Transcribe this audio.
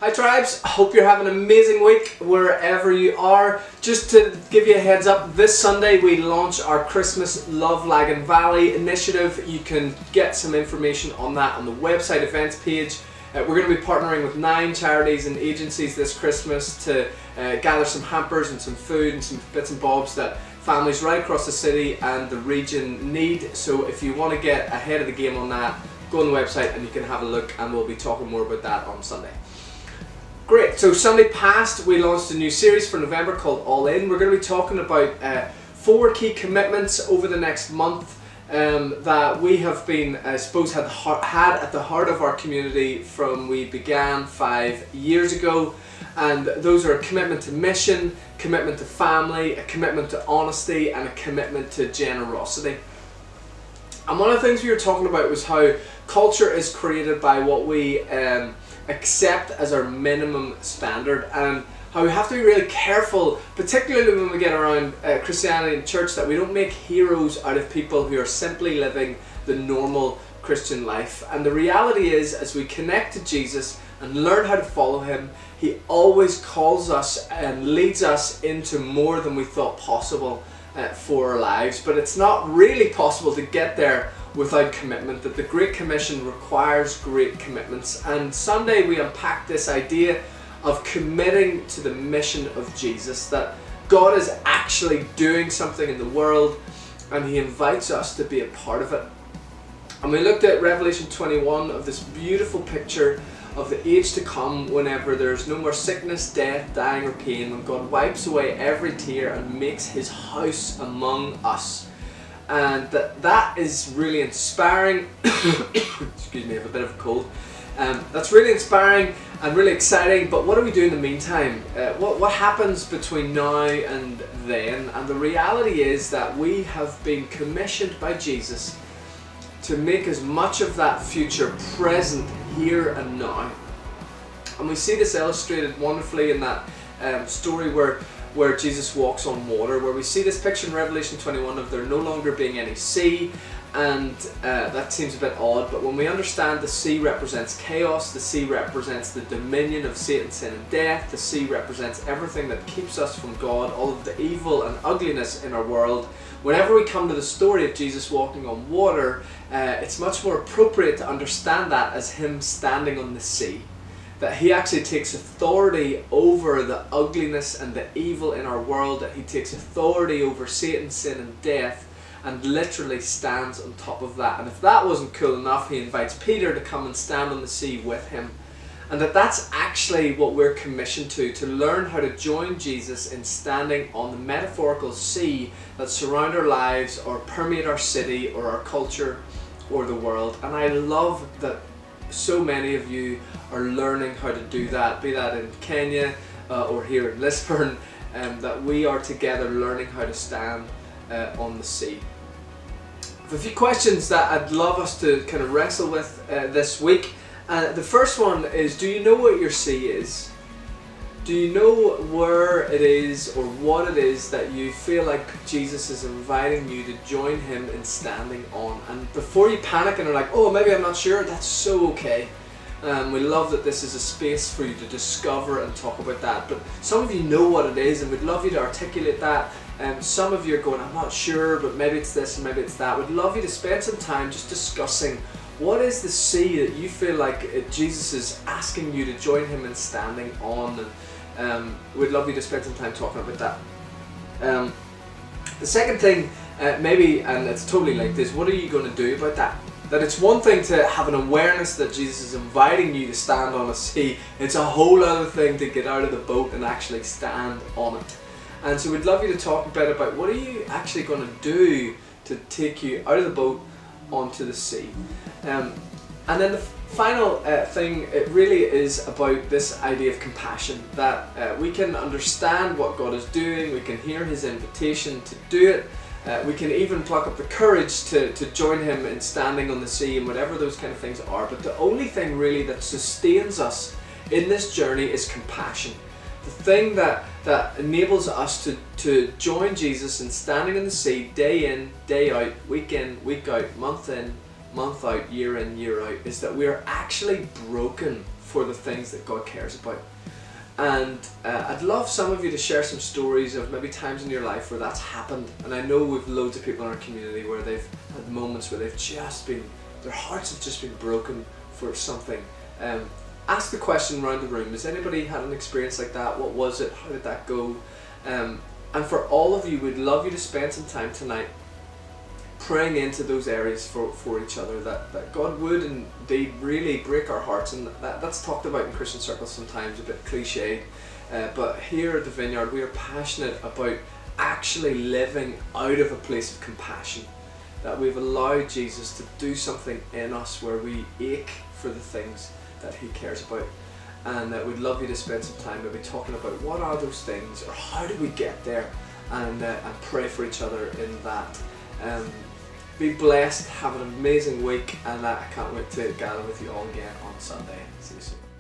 Hi tribes, hope you're having an amazing week wherever you are. Just to give you a heads up, this Sunday we launch our Christmas Love Lagan Valley initiative. You can get some information on that on the website events page. We're going to be partnering with 9 charities and agencies this Christmas to gather some hampers and some food and some bits and bobs that families right across the city and the region need. So if you want to get ahead of the game on that, go on the website and you can have a look, and we'll be talking more about that on Sunday. Great, so Sunday past we launched a new series for November called All In. We're going to be talking about 4 key commitments over the next month that we have been, I suppose, had at the heart of our community from we began 5 years ago. And those are a commitment to mission, commitment to family, a commitment to honesty, and a commitment to generosity. And one of the things we were talking about was how culture is created by what we accept as our minimum standard, and how we have to be really careful, particularly when we get around Christianity and church, that we don't make heroes out of people who are simply living the normal Christian life. And the reality is, as we connect to Jesus and learn how to follow him, he always calls us and leads us into more than we thought possible for our lives. But it's not really possible to get there without commitment, that the Great Commission requires great commitments. And Sunday we unpacked this idea of committing to the mission of Jesus, that God is actually doing something in the world and he invites us to be a part of it. And we looked at Revelation 21, of this beautiful picture of the age to come, whenever there's no more sickness, death, dying or pain, when God wipes away every tear and makes his house among us. And that is really inspiring. Excuse me, I have a bit of a cold. That's really inspiring and really exciting, but what do we do in the meantime? What happens between now and then? And the reality is that we have been commissioned by Jesus to make as much of that future present here and now. And we see this illustrated wonderfully in that story where Jesus walks on water, where we see this picture in Revelation 21 of there no longer being any sea. And that seems a bit odd, but when we understand the sea represents chaos, the sea represents the dominion of Satan, sin and death, the sea represents everything that keeps us from God, all of the evil and ugliness in our world. Whenever we come to the story of Jesus walking on water, it's much more appropriate to understand that as him standing on the sea. That he actually takes authority over the ugliness and the evil in our world, that he takes authority over Satan, sin and death, and literally stands on top of that. And if that wasn't cool enough, he invites Peter to come and stand on the sea with him. And that's actually what we're commissioned to learn how to join Jesus in standing on the metaphorical sea that surround our lives or permeate our city or our culture or the world. And I love that so many of you are learning how to do that, be that in Kenya or here in Lisburn, that we are together learning how to stand on the sea. A few questions that I'd love us to kind of wrestle with this week. The first one is, do you know what your sea is? Do you know where it is or what it is that you feel like Jesus is inviting you to join him in standing on? And before you panic and are like, oh, maybe I'm not sure, that's so okay. We love that this is a space for you to discover and talk about that. But some of you know what it is, and we'd love you to articulate that. Some of you are going, I'm not sure, but maybe it's this and maybe it's that. We'd love you to spend some time just discussing what is the sea that you feel like Jesus is asking you to join him in standing on. And we'd love you to spend some time talking about that. The second thing, maybe, and it's totally linked, is what are you going to do about that? That it's one thing to have an awareness that Jesus is inviting you to stand on a sea. It's a whole other thing to get out of the boat and actually stand on it. And so we'd love you to talk a bit about what are you actually going to do to take you out of the boat onto the sea. And then the final thing, it really is about this idea of compassion, that we can understand what God is doing, we can hear his invitation to do it, we can even pluck up the courage to join him in standing on the sea and whatever those kind of things are. But the only thing really that sustains us in this journey is compassion. The thing that enables us to join Jesus in standing in the sea day in, day out, week in, week out, month in, month out, year in, year out, is that we are actually broken for the things that God cares about. And I'd love some of you to share some stories of maybe times in your life where that's happened. And I know we've loads of people in our community where they've had moments where they've just been, their hearts have just been broken for something. Ask the question around the room, has anybody had an experience like that? What was it? How did that go? And for all of you, we'd love you to spend some time tonight praying into those areas for each other, that God would indeed really break our hearts. And that's talked about in Christian circles sometimes, a bit cliched, but here at the Vineyard we are passionate about actually living out of a place of compassion, that we've allowed Jesus to do something in us where we ache for the things that he cares about. And we'd love you to spend some time maybe talking about what are those things, or how do we get there, and pray for each other in that. Be blessed, have an amazing week, and I can't wait to gather with you all again on Sunday. See you soon.